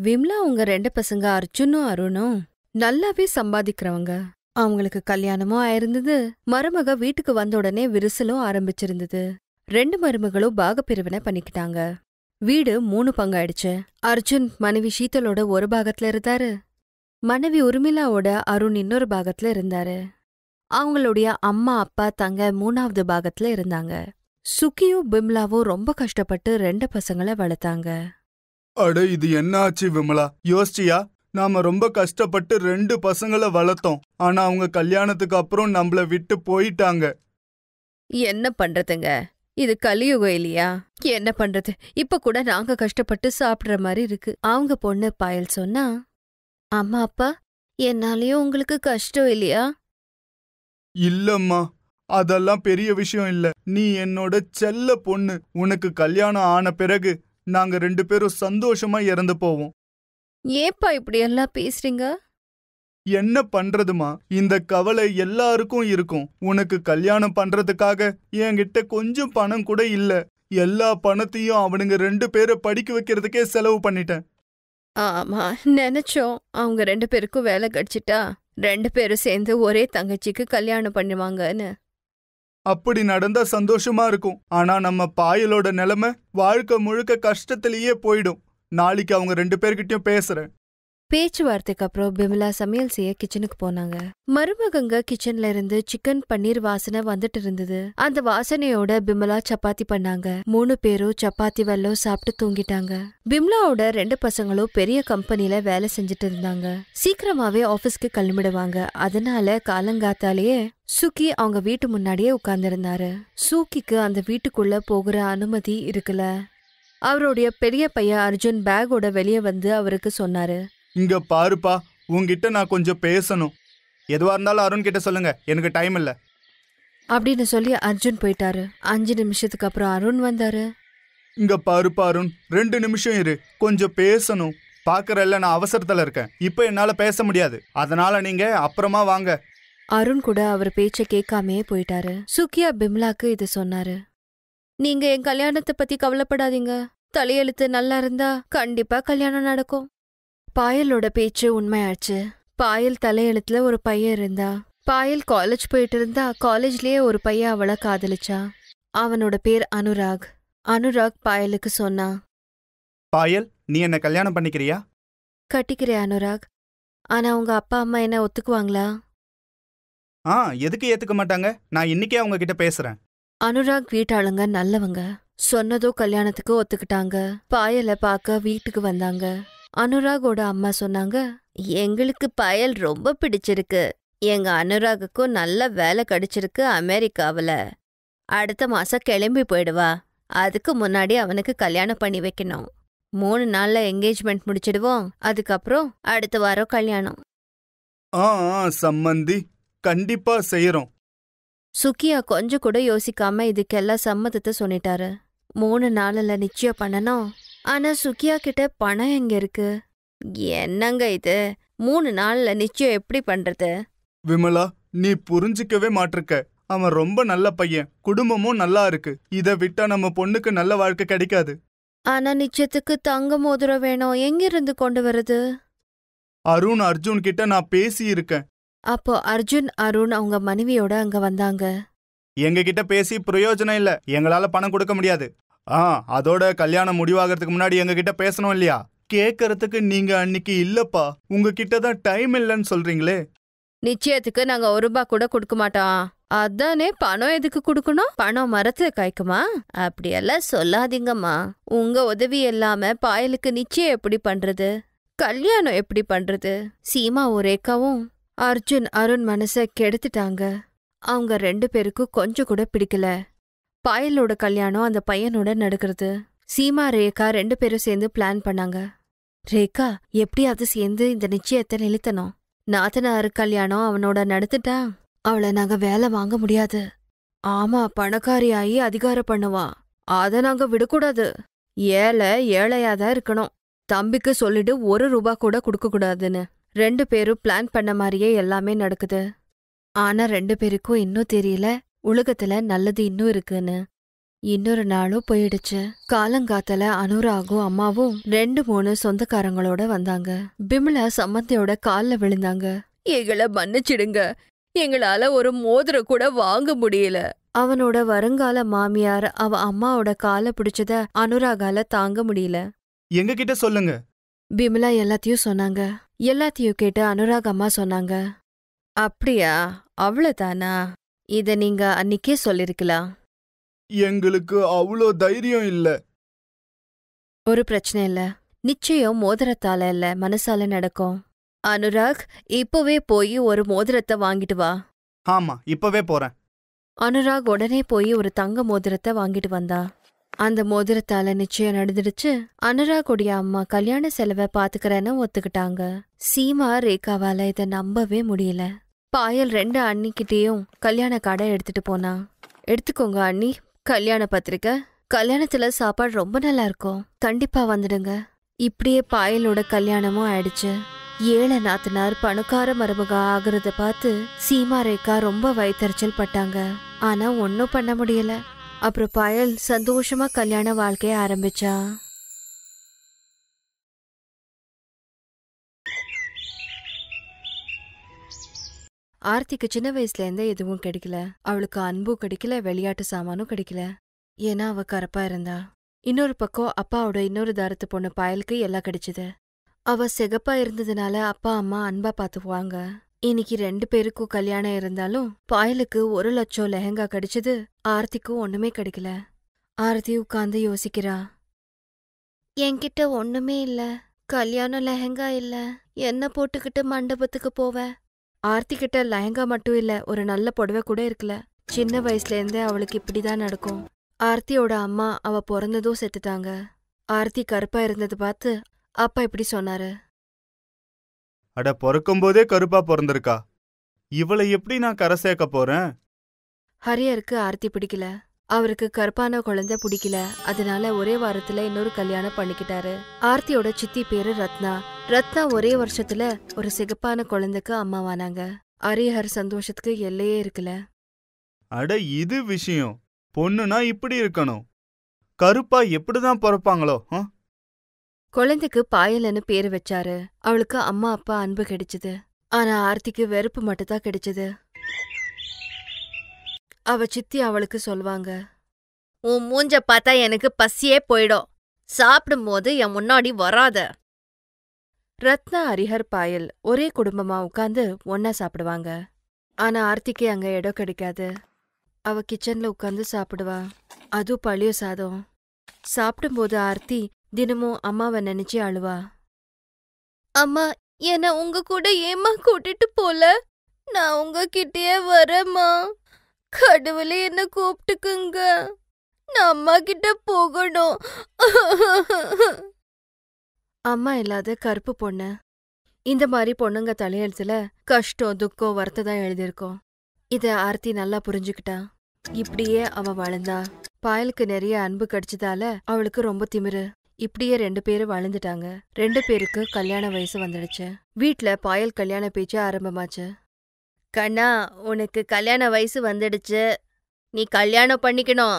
விம்லா அவங்க 2 பசங்க அர்ஜுனும் அருணும் நல்லாவே சம்பாதிக்கிறவங்க. அவங்களுக்கு கல்யாணமும் ஆயிருந்தது. மருமக வீட்டுக்கு வந்த உடனே விரிசலும் ஆரம்பிச்சிருந்தது. 2 மருமகளும் பாகப்பிரிவினை பண்ணிக்கிட்டாங்க. வீடு 3 பங்காயிடுச்சு. அர்ஜுன் மனைவி ஷீதலோட ஒரு பாகத்துல இருந்தாரு. மனைவி உர்மிளாவோட அருண் இன்னொரு பாகத்துல இருந்தாரு. அவங்களுடைய அம்மா அப்பா தங்க 3வது பாகத்துல இருந்தாங்க. சுக்கியும் பிம்லாவும் ரொம்ப கஷ்டப்பட்டு 2 பசங்களை வளர்த்தாங்க. அட இது என்ன ஆச்சு விமலா? யோசிச்சியா? நாம ரொம்ப கஷ்டப்பட்டு 2 பசங்களை வளர்த்தோம். ஆனா அவங்க கல்யாணத்துக்கு அப்புறம் நம்மள விட்டு போயிட்டாங்க. என்ன பண்றதுங்க, இது கலியுகம் இல்லையா? என்ன பண்றது? இப்ப கூட நாங்க கஷ்டப்பட்டு சாப்பிடுற மாதிரி இருக்கு. அவங்க பொண்ணு பாயல் சொன்னா, அம்மா அப்பா என்னாலயும் உங்களுக்கு கஷ்டம் இல்லையா? இல்லம்மா, அதெல்லாம் பெரிய விஷயம் இல்ல. நீ என்னோட செல்ல பொண்ணு. உனக்கு கல்யாணம் ஆன பிறகு நாங்க 2 பேரும் சந்தோஷமா இறந்து போவோம். ஏப்பா இப்படி எல்லாம் பேசுறீங்க? என்ன பண்றதுமா, இந்த கவலை எல்லாருக்கும் இருக்கும். உனக்கு கல்யாணம் பண்றதுக்காக என்கிட்ட கொஞ்சம் பணம் கூட இல்ல. எல்லா பணத்தையும் அவனுங்க 2 பேரை படிக்க வைக்கிறதுக்கே செலவு பண்ணிட்டேன். ஆமா, நினைச்சோம் அவங்க 2 பேருக்கும் வேலை கிடைச்சிட்டா 2 பேரும் சேர்ந்து ஒரே தங்கச்சிக்கு கல்யாணம் பண்ணுவாங்கன்னு. அப்படி நடந்தா சந்தோஷமா இருக்கும். ஆனா நம்ம பாயலோட நிலைமை வாழ்க்கை முழுக்க கஷ்டத்திலேயே போயிடும். நாளைக்கு அவங்க 2 பேர்கிட்டயும் பேசுறேன். பேச்சுவார்த்தைக்கு அப்புறம் பிமலா சமையல் செய்ய கிச்சனுக்கு போனாங்க. மருமகங்க கிச்சன்ல இருந்து சிக்கன் பன்னீர் வாசனை வந்துட்டு இருந்தது. அந்த வாசனையோட பிமலா சப்பாத்தி பண்ணாங்க. 3 பேரும் சப்பாத்தி வெல்லம் சாப்பிட்டு தூங்கிட்டாங்க. பிம்லாவோட 2 பசங்களும் பெரிய கம்பெனில வேலை செஞ்சுட்டு இருந்தாங்க. சீக்கிரமாவே ஆபீஸ்க்கு கிளம்பிடுவாங்க. அதனால காலங்காத்தாலேயே சுக்கி அவங்க வீட்டு முன்னாடியே உட்கார்ந்திருந்தாரு. சுக்கிக்கு அந்த வீட்டுக்குள்ள போகிற அனுமதி இருக்குல்ல. அவருடைய பெரிய பையன் அர்ஜுன் பேக்கோட வெளியே வந்து அவருக்கு சொன்னாரு, இங்க பாருப்பா, உன்கிட்ட நான் கொஞ்சம் பேசணும். எதுவா இருந்தாலும் அருண் கிட்ட சொல்லுங்க, எனக்கு டைம் இல்ல அப்படின்னு சொல்லி அர்ஜுன் போயிட்டாரு. 5 நிமிஷத்துக்கு அப்புறம் அருண் வந்தாரு. இங்க பாருப்பா அருண், 2 நிமிஷம் இரு, கொஞ்சம் பேசணும். பாக்குறல்ல, நான் அவசரத்துல இருக்கேன். இப்ப என்னால பேச முடியாது. அதனால நீங்க அப்புறமா வாங்க. அருண் கூட அவர் பேச்ச கேட்காமையே போயிட்டாரு. சுக்கியா பிம்லாக்கு இது சொன்னாரு, நீங்க என் கல்யாணத்தை பத்தி கவலைப்படாதீங்க. தலையெழுத்து நல்லா இருந்தா கண்டிப்பா கல்யாணம் நடக்கும். பாயலோட பேச்சு உண்மையாச்சு. பாயல் தலையெழுத்துல ஒரு பையன் இருந்தா. பாயல் காலேஜ் போயிட்டு இருந்தா. காலேஜ்லயே ஒரு பையன் அவளை காதலிச்சா. அவனோட பேர் அனுராக். அனுராக் பாயலுக்கு சொன்னா, பாயல், நீ என்ன கல்யாணம் பண்ணிக்கிறியா? கட்டிக்கிறேன் அனுராக். ஆனா உங்க அப்பா அம்மா என்ன ஒத்துக்குவாங்களா? எதுக்கு ஏத்துக்க மாட்டாங்க? நான் இன்னைக்கே அவங்க கிட்ட பேசுறேன். அனுராக் வீட்டாளுங்க நல்லவங்க. சொன்னதோ கல்யாணத்துக்கு ஒத்துக்கிட்டாங்க. பாயலை பார்க்க வீட்டுக்கு வந்தாங்க. அனுராகோட அம்மா சொன்னாங்க, எங்களுக்கு பாயல் ரொம்ப பிடிச்சிருக்கு. எங்க அனுராகுக்கும் நல்ல வேலை கிடைச்சிருக்கு அமெரிக்காவுல. அடுத்த மாசம் கிளம்பி போயிடுவா. அதுக்கு முன்னாடி அவனுக்கு கல்யாணம் பண்ணி வைக்கணும். 3 நாள்ல என்கேஜ்மெண்ட் முடிச்சிடுவோம். அதுக்கப்புறம் அடுத்த வாரம் கல்யாணம். சம்மந்தி, கண்டிப்பா செய்யறோம். சுக்கியா கொஞ்சம் கூட யோசிக்காம இதுக்கெல்லாம் சம்மதத்தை சொல்லிட்டாரு. 3 நாள்ல நிச்சயம் பண்ணணும். ஆனா சுக்கியா கிட்ட பணம் எங்க இருக்கு? என்னங்க இது, 3 நாள்ல நிச்சயம் எப்படி பண்றது? விமலா, நீ புரிஞ்சிக்கவே மாட்டிருக்க. அவன் ரொம்ப நல்ல பையன், குடும்பமும் நல்லா இருக்கு. இதை விட்டா நம்ம பொண்ணுக்கு நல்ல வாழ்க்கை கிடைக்காது. ஆனா நிச்சயத்துக்கு தங்க மோதிரம் வேணும். எங்கிருந்து கொண்டு வருது? அருண் அர்ஜுன் கிட்ட நான் பேசி இருக்கேன். அப்போ அர்ஜுன் அருண் அவங்க மனைவியோட அங்க வந்தாங்க. எங்க கிட்ட பேசி பிரயோஜனம் இல்ல. எங்களால பணம் கொடுக்க முடியாது. அதோட கல்யாணம் முடிவாகிறதுக்கு முன்னாடி எங்க கிட்ட பேசணும் இல்லையா? கேட்கறதுக்கு நீங்க அன்னைக்கு இல்லப்பா, உங்ககிட்ட தான் டைம் இல்லைன்னு சொல்றீங்களே. நிச்சயத்துக்கு நாங்க 1 ரூபா கூட கொடுக்க மாட்டோம். அதானே, பணம் எதுக்கு கொடுக்கணும்? பணம் மரத்துல காய்க்குமா? அப்படியெல்லாம் சொல்லாதீங்கம்மா. உங்க உதவி இல்லாம பாயலுக்கு நிச்சயம் எப்படி பண்றது? கல்யாணம் எப்படி பண்றது? சீமாவும் ரேகாவும் அர்ஜுன் அருண் மனச கெடுத்துட்டாங்க. அவங்க 2 பேருக்கும் கொஞ்சம் கூட பிடிக்கல. பாயலோட கல்யாணம் அந்த பையனோட நடக்கிறது. சீமா ரேகா 2 பேரும் சேர்ந்து பிளான் பண்ணாங்க. ரேகா எப்படியாவது சேர்ந்து இந்த நிச்சயத்தை நிறுத்தணும். நாத்தனார் கல்யாணம் அவனோட நடந்துட்டா அவளை நாங்க வேலை வாங்க முடியாது. ஆமா, பணக்காரியாயி அதிகாரம் பண்ணுவா. அத நாங்க விடக்கூடாது. ஏழை ஏழையாதான் இருக்கணும். தம்பிக்கு சொல்லிட்டு 1 ரூபா கூட கொடுக்க கூடாதுன்னு 2 பேரும் பிளான் பண்ண மாதிரியே எல்லாமே நடக்குது. ஆனா 2 பேருக்கும் இன்னும் தெரியல உலகத்துல நல்லது இன்னும் இருக்குன்னு. இன்னொரு நாளும் போயிடுச்சு. காலங்காத்தால அனுராகும் அம்மாவும் 2-3 சொந்தக்காரங்களோட வந்தாங்க. பிமலா சம்மந்தியோட கால்ல விழுந்தாங்க. எங்களை மன்னிச்சிடுங்க, எங்களால ஒரு மோதிரம் கூட வாங்க முடியல. அவனோட வருங்கால மாமியார் அவ அம்மாவோட காலை பிடிச்சத அனுராகால தாங்க முடியல. எங்க கிட்ட சொல்லுங்க. பிமலா எல்லாத்தையும் சொன்னாங்க. எல்லாத்தையும் கேட்டு அனுராக் அம்மா சொன்னாங்க. அப்படியா, அவ்வளவுதானா? இத நீங்க அன்னிக்கே சொல்லிருக்கலாம். எங்களுக்கு அவ்வளோ தைரியம் இல்ல. ஒரு பிரச்சனை இல்ல, நிச்சயம் மோதிரத்தால இல்ல மனசால நடக்கும். அனுராக், இப்பவே போய் ஒரு மோதிரத்தை வாங்கிட்டு வா. ஆமா, இப்பவே போறேன். அனுராக் உடனே போய் ஒரு தங்க மோதிரத்தை வாங்கிட்டு வந்தா. அந்த மோதிரத்தால நிச்சயம் நடந்துடுச்சு. அனுராகுடைய அம்மா கல்யாண செலவை பாத்துக்கறேன்னு ஒத்துக்கிட்டாங்க. சீமா ரேகாவால இத நம்பவே முடியல. பாயல் 2 அண்ணிக்கிட்டேயும் கல்யாண கார்டை எடுத்துட்டு போனா. எடுத்துக்கோங்க அண்ணி, கல்யாண பத்திரிக்கை. கல்யாணத்துல சாப்பாடு ரொம்ப நல்லா இருக்கும், கண்டிப்பா வந்துடுங்க. இப்படியே பாயலோட கல்யாணமும் ஆயிடுச்சு. ஏழை நாத்தனார் பணக்கார மருமக ஆகுறத பார்த்து சீமா ரேகா ரொம்ப வயித்தறிச்சல் பட்டாங்க. ஆனா ஒன்னும் பண்ண முடியல. அப்புறம் பாயல் சந்தோஷமா கல்யாண வாழ்க்கைய ஆரம்பிச்சா. ஆர்த்திக்கு சின்ன வயசுல இருந்தே எதுவும் கிடைக்கல. அவளுக்கு அன்பும் கிடைக்கல, விளையாட்டு சாமானும் கிடைக்கல. ஏன்னா அவ கருப்பா இருந்தா. இன்னொரு பக்கம் அப்பாவோட இன்னொரு தாரத்து பொண்ணு பாயலுக்கு எல்லாம் கிடைச்சது. அவ சிகப்பா இருந்ததுனால அப்பா அம்மா அன்பா பாத்துக்குவாங்க. இன்னைக்கு 2 பேருக்கும் கல்யாணம் இருந்தாலும் பாயலுக்கு 1 லட்சம் லெஹங்கா கிடைச்சது, ஆர்த்திக்கும் ஒண்ணுமே கிடைக்கல. ஆர்த்தி உட்கார்ந்து யோசிக்கிறா. என்கிட்ட ஒண்ணுமே இல்ல, கல்யாணம் லெஹங்கா இல்ல, என்ன போட்டுக்கிட்டு மண்டபத்துக்கு போவ? ஆர்த்தி கிட்ட லெஹங்கா மட்டும் இல்ல, ஒரு நல்ல புடவை கூட இருக்கல. சின்ன வயசுல இருந்தே அவளுக்கு இப்படிதான் நடக்கும். ஆர்த்தியோட அம்மா அவ பிறந்ததும் செத்துட்டாங்க. ஆர்த்தி கருப்பா இருந்தது பார்த்து அப்பா இப்படி சொன்னாரு. அட, பிறக்கும் போதே கருப்பா பிறந்திருக்கா, இவளை எப்படி நான் கரை சேர்க்க போறேன்? ஹரியருக்கு ஆர்த்தி பிடிக்கல. அவருக்கு கருப்பான குழந்தை பிடிக்கல. அதனால ஒரே வாரத்துல இன்னொரு கல்யாணம் பண்ணிக்கிட்டாரு. ஆர்த்தியோட சித்தி பேரு ரத்னா. ரத்னா ஒரே வருஷத்துல ஒரு சிகப்பான குழந்தைக்கு அம்மாவானாங்க. ஹரிஹர் சந்தோஷத்துக்கு எல்லையே இருக்கல. அட, இது விஷயம். பொண்ணுனா இப்படி இருக்கணும். கருப்பா எப்படிதான் பிறப்பாங்களோ? குழந்தைக்கு பாயல்னு பேரு வச்சாரு. அவளுக்கு அம்மா அப்பா அன்பு கிடைச்சது. ஆனா ஆர்த்திக்கு வெறுப்பு மட்டும்தான் கிடைச்சது. அவ சித்தி அவளுக்கு சொல்வாங்க, உன் மூஞ்ச பார்த்தா எனக்கு பசியே போயிடும், சாப்பிடும் போது என் முன்னாடி வராத. ரத்னா ஹரிஹர் பாயல் ஒரே குடும்பமா உட்கார்ந்து ஒன்னா சாப்பிடுவாங்க. ஆனா ஆர்த்திக்கு அங்க இடம் கிடைக்காது. அவ கிச்சன்ல உட்கார்ந்து சாப்பிடுவா, அதுவும் பழைய சாதம். சாப்பிடும்போது ஆர்த்தி தினமும் அம்மாவை நினைச்சு அழுவா. அம்மா, என்ன உங்க கூட ஏமா கூட்டிட்டு போல? நான் உங்ககிட்டயே வரேம்மா. கடவுளே என்ன கூப்பிட்டுக்குங்க, நான் அம்மா கிட்ட போகணும். அம்மா இல்லாத கருப்பு பொண்ணு. இந்த மாதிரி பொண்ணுங்க தலையெழுத்துல கஷ்டம் துக்கம் வருத்ததான் எழுதியிருக்கோம். இத ஆர்த்தி நல்லா புரிஞ்சுக்கிட்டா. இப்படியே அவ வளர்ந்தா. பாயலுக்கு நிறைய அன்பு கிடைச்சதால அவளுக்கு ரொம்ப திமிரு. இப்படியே 2 பேரும் வளர்ந்துட்டாங்க. 2 பேருக்கு கல்யாண வயசு வந்துடுச்சு. வீட்ல பாயல் கல்யாண பேச்சு ஆரம்பமாச்சு. கண்ணா, உனக்கு கல்யாண வயசு வந்துடுச்சு, நீ கல்யாணம் பண்ணிக்கணும்.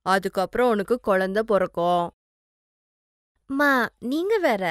அதுக்கப்புறம் உனக்கு குழந்தை பிறக்கும். மா, நீங்க வேற.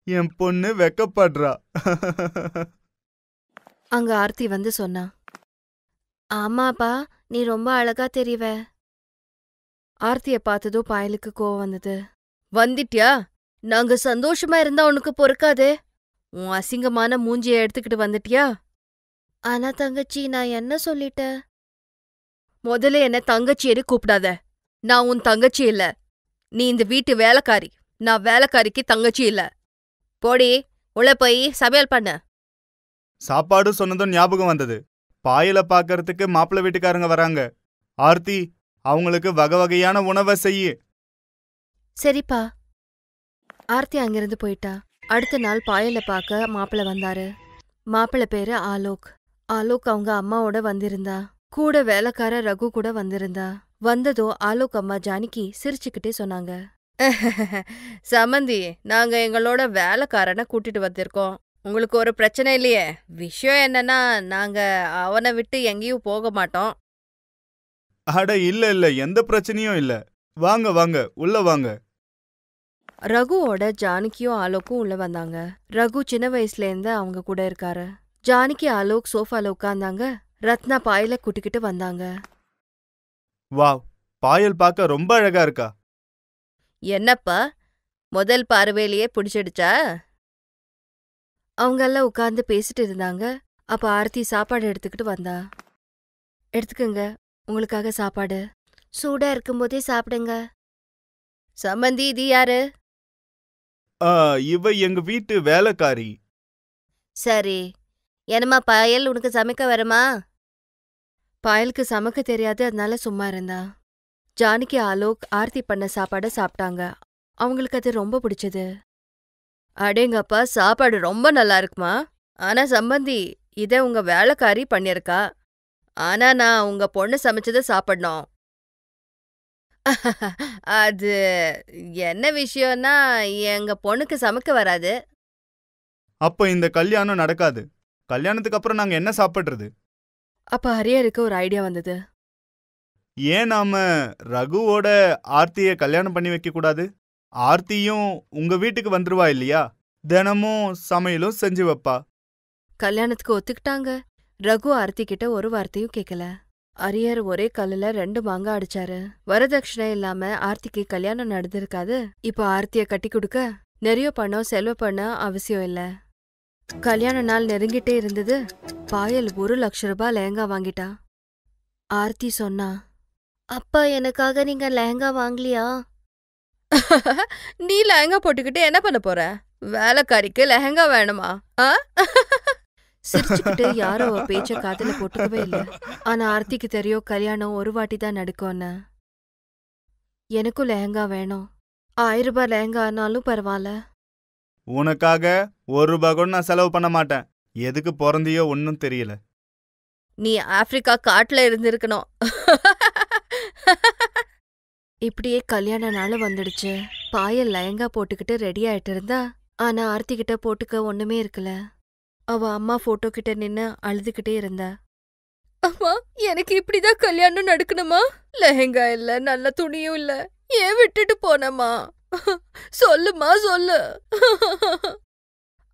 என் பொண்ணு வெக்கப்படுறா. அங்க ஆர்த்தி வந்து சொன்னா, ஆமாப்பா, நீ ரொம்ப அழகா தெரிவ. ஆர்த்திய பார்த்ததும் பாயலுக்கு கோவம் வந்தது. வந்துட்டியா? நாங்க சந்தோஷமா இருந்தா உனக்கு பொறுக்காதே. உன் அசிங்கமான மூஞ்சிய எடுத்துக்கிட்டு வந்துட்டியா? ஆனா தங்கச்சி, நான் என்ன சொல்லிட்டேன்? முதல்ல என்ன தங்கச்சியேன்னு கூப்பிடாத. நான் உன் தங்கச்சி இல்ல, நீ இந்த வீட்டு வேலைக்காரி. நான் வேலைக்காரிக்கு தங்கச்சி இல்ல. போடி, உள்ள போய் சமையல் பண்ண. சாப்பாடு சொன்னதும் ஞாபகம் வந்தது. பாயல பாக்கறதுக்கு மாப்பிள்ளை வீட்டுக்காரங்க வராங்க. ஆர்த்தி, அவங்களுக்கு வகை வகையான உணவை செய்யு. சரிப்பா. ஆர்த்தி அங்கிருந்து போயிட்டா. அடுத்த நாள் பாயல பார்க்க மாப்பிள்ள வந்தாரு. மாப்பிள்ள பேரு ஆலோக். ஆலோக் அவங்க அம்மாவோட வந்திருந்தா. கூட வேலைக்கார ரகு கூட வந்திருந்தா. வந்ததோ ஆலோக் அம்மா ஜானகி சிரிச்சுக்கிட்டே சொன்னாங்க, சமந்தி, நாங்க எங்களோட வேலைக்காரனை கூட்டிட்டு வந்திருக்கோம். உங்களுக்கு ஒரு பிரச்சனை இல்லையே? விஷயம் என்னன்னா, நாங்க அவனை விட்டு எங்கேயும் போக மாட்டோம். அட இல்ல இல்ல, எந்த பிரச்சனையும் இல்ல. வாங்க வாங்க, உள்ள வாங்க. ரகுவோட ஜானகியும் ஆலோக்கும் உள்ள வந்தாங்க. ரகு சின்ன வயசுல இருந்து அவங்க கூட இருக்காரு. ஜானகி ஆலோக் சோஃபால உட்கார்ந்தாங்க. ரத்னா பாயில கூட்டிக்கிட்டு வந்தாங்க. வாவ், பாயல் பார்க்க ரொம்ப அழகா இருக்கா. என்னப்பா, முதல் பார்வையிலேயே பிடிச்சிடுச்சா? அவங்க எல்லாம் உட்கார்ந்து பேசிட்டு இருந்தாங்க. அப்ப ஆர்த்தி சாப்பாடு எடுத்துக்கிட்டு வந்தா. எடுத்துக்கங்க, உங்களுக்காக சாப்பாடு. சூடா இருக்கும்போதே சாப்பிடுங்க. சம்பந்தி, இது யாரு? இவ எங்க வீட்டு வேலைக்காரி. சரி, என்னம்மா பாயல், உனக்கு சமைக்க வருமா? பாயலுக்கு சமைக்க தெரியாது, அதனால சும்மா இருந்தா. ஜானகி ஆலோக் ஆர்த்தி பண்ண சாப்பாட சாப்பிட்டாங்க. அவங்களுக்கு அது ரொம்ப பிடிச்சது. அடேங்கப்பா, சாப்பாடு ரொம்ப நல்லா இருக்குமா. ஆனா சம்பந்தி, இதை உங்க வேலைக்காரி பண்ணிருக்கா. ஆனா நான் உங்க பொண்ணு சமைச்சதை சாப்பிடணும். அது என்ன விஷயம்னா, எங்க பொண்ணுக்கு சமைக்க வராது. அப்ப இந்த கல்யாணம் நடக்காது. கல்யாணத்துக்கு அப்புறம் நாங்க என்ன சாப்பிடுறது? அப்ப ஹரியருக்கு ஒரு ஐடியா வந்தது. ஏன் நாம ரகுவோட ஆர்த்திய கல்யாணம் பண்ணி வைக்க கூடாது? ஆர்த்தியும் உங்க வீட்டுக்கு வந்துருவா இல்லையா? தினமும் சமையலும் செஞ்சு வைப்பா. கல்யாணத்துக்கு ஒத்துக்கிட்டாங்க. ரகு ஆர்த்தி கிட்ட ஒரு வார்த்தையும் கேட்கல. அரியர் ஒரே கல்லுல 2 மாங்கா அடிச்சாரு. வரதட்சணை இல்லாம ஆர்த்திக்கு கல்யாணம் நடந்திருக்காது. இப்ப ஆர்த்திய கட்டி கொடுக்க நிறைய பணம் செலவு பண்ண அவசியம் இல்ல. கல்யாண நாள் நெருங்கிட்டே இருந்தது. பாயல் 1 லட்சம் ரூபாய் லெஹங்கா வாங்கிட்டா. ஆர்த்தி சொன்னா, அப்பா எனக்காக நீங்க லெஹங்கா வாங்கலியா? நீ லெஹங்கா போட்டுக்கிட்டு என்ன பண்ண போற? வேலைக்காரிக்கு லெஹங்கா வேணுமா? சிரிச்சுக்கிட்டு யாரோ பேச்ச காதுல போட்டுக்கவே இல்ல. ஆனா ஆர்த்திக்கு தெரியும் கல்யாணம் ஒரு வாட்டி தான் நடக்கும்னு. எனக்கும் லெஹங்கா வேணும். 1000 ரூபாய் லெஹங்கா ஆனாலும் பரவாயில்ல. உனக்காக 1 ரூபாய் கூட நான் செலவு பண்ண மாட்டேன். எதுக்கு பிறந்தியோ ஒன்னும் தெரியல. நீ ஆப்பிரிக்கா காட்டுல இருந்திருக்கணும். இப்படியே கல்யாண நாள் வந்துடுச்சு. பாயல் லெஹங்கா போட்டுக்கிட்டு ரெடி ஆயிட்டு இருந்தா. ஆனா ஆர்த்தி கிட்ட போட்டுக்க ஒண்ணுமே இருக்கல. அவ அம்மா போட்டோ கிட்ட நின்னு அழுதுகிட்டே இருந்தா. அம்மா, எனக்கு இப்படிதான் கல்யாணம் நடக்கணுமா? லெஹங்கா இல்ல, நல்ல துணியும் இல்ல. ஏன் விட்டுட்டு போனமா? சொல்லுமா, சொல்லு.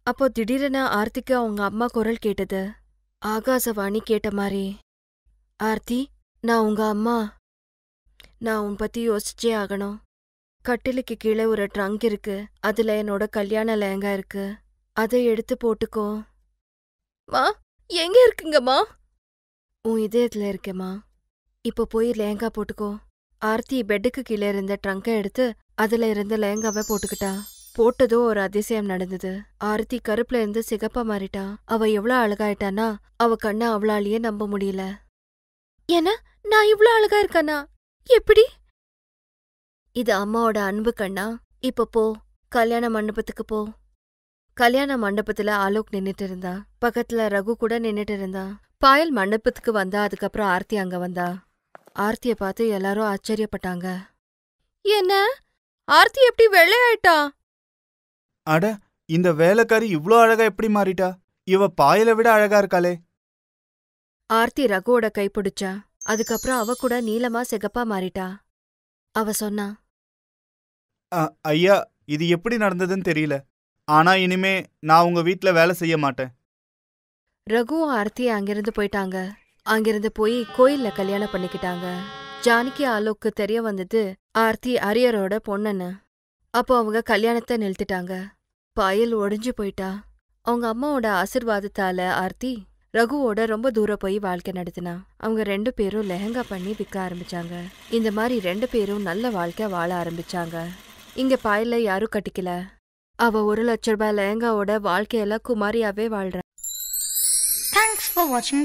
அப்போ திடீரென ஆர்த்திக்கு அவங்க அம்மா குரல் கேட்டது. ஆகாசவாணி கேட்ட மாதிரி. ஆர்த்தி, நான் உங்க அம்மா. நான் உன் பத்தி யோசிச்சே ஆகணும். கட்டிலுக்கு கீழே ஒரு ட்ரங்க் இருக்கு. அதுல என்னோட கல்யாண லெஹங்கா இருக்கு. அதை எடுத்து போட்டுக்கோ. மா, எங்க இருக்குங்கம்மா? உன் இதயத்துல இருக்கேம்மா. இப்ப போய் லெஹங்கா போட்டுக்கோ. ஆர்த்தி பெட்டுக்கு கீழே இருந்த ட்ரங்கை எடுத்து அதுல இருந்த லெஹங்காவை போட்டுக்கிட்டா. போட்டதோ ஒரு அதிசயம் நடந்தது. ஆர்த்தி கருப்புல இருந்து சிகப்பா மாறிட்டா. அவ எவ்வளவு அழகாயிட்டானா அவ கண்ண அவளாலேயே நம்ப முடியல. என்ன, நான் இவ்வளவு அழகா இருக்கானா? எப்படி? இது அம்மாவோட அன்பு கண்ணா. இப்ப போ, கல்யாண மண்டபத்துக்கு போ. கல்யாண மண்டபத்துல ஆலோக் நின்னுட்டு இருந்தா. பக்கத்துல ரகு கூட நின்னுட்டு இருந்தா. பாயல் மண்டபத்துக்கு வந்தா. அதுக்கப்புறம் ஆர்த்தி அங்க வந்தா. ஆர்த்திய பார்த்து எல்லாரும் ஆச்சரியப்பட்டாங்க. என்ன, ஆர்த்தி எப்படி வெள்ளையாயிட்டா? அட, இந்த வேலைக்காரி இவ்ளோ அழகா எப்படி மாறிட்டா? இவ பாயலை விட அழகா இருக்காளே. ஆர்த்தி ரகுவோட கைப்பிடிச்சா. அதுக்கப்புறம் அவ கூட நீளமா சிகப்பா மாறிட்டா. அவ சொன்னா, ஐயா, இது எப்படி நடந்ததுன்னு தெரியல. ஆனா இனிமே நான் உங்க வீட்ல வேலை செய்ய மாட்டேன். ரகுவும் ஆர்த்தி அங்கிருந்து போயிட்டாங்க. அங்கிருந்து போய் கோயில்ல கல்யாணம் பண்ணிக்கிட்டாங்க. ஜானகி ஆலோக்கு தெரிய வந்தது ஆர்த்தி அரியரோட பொண்ணுன்னு. அப்போ அவங்க கல்யாணத்தை நிறுத்திட்டாங்க. பாயல் ஒடிஞ்சு போயிட்டா. அவங்க அம்மாவோட ஆசிர்வாதத்தால ஆர்த்தி ரகுவோட ரொம்ப தூரம் போய் வாழ்க்கை நடத்தினா. அவங்க 2 பேரும் லெஹங்கா பண்ணி விற்க ஆரம்பிச்சாங்க. இந்த மாதிரி 2 பேரும் நல்ல வாழ்க்கை வாழ ஆரம்பிச்சாங்க. இங்க பாயல யாரும் கட்டிக்கல. அவ 1 லட்சம் ரூபாய் லெஹங்காவோட வாழ்க்கையெல்லாம் குமாரியாவே வாழ்றா. Thanks for watching.